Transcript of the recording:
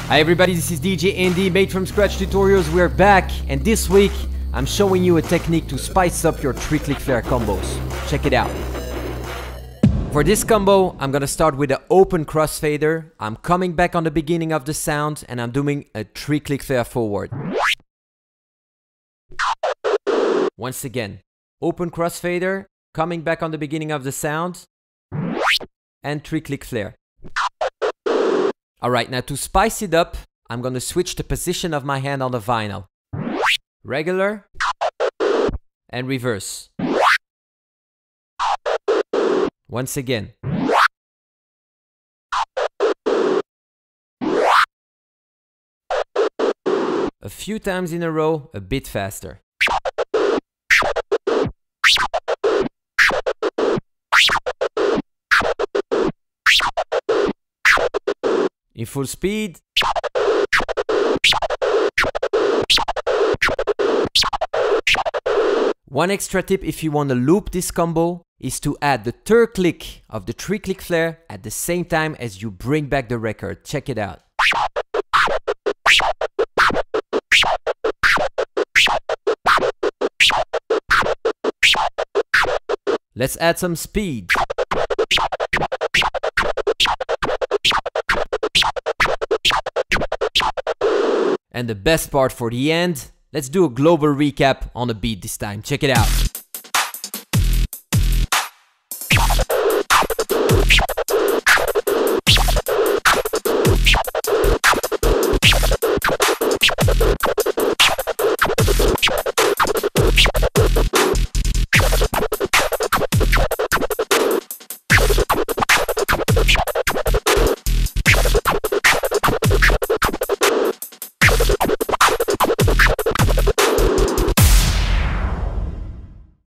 Hi everybody, this is DJ Andy, Made From Scratch Tutorials. We're back, and this week I'm showing you a technique to spice up your 3-click flare combos. Check it out. For this combo, I'm gonna start with an open crossfader. I'm coming back on the beginning of the sound and I'm doing a 3-click flare forward. Once again, open crossfader, coming back on the beginning of the sound, and 3-click flare. Alright, now to spice it up, I'm gonna switch the position of my hand on the vinyl. Regular and reverse. Once again. A few times in a row, a bit faster. In full speed. One extra tip if you want to loop this combo is to add the third click of the 3-click flare at the same time as you bring back the record. Check it out. Let's add some speed. And the best part for the end, let's do a global recap on a beat this time. Check it out.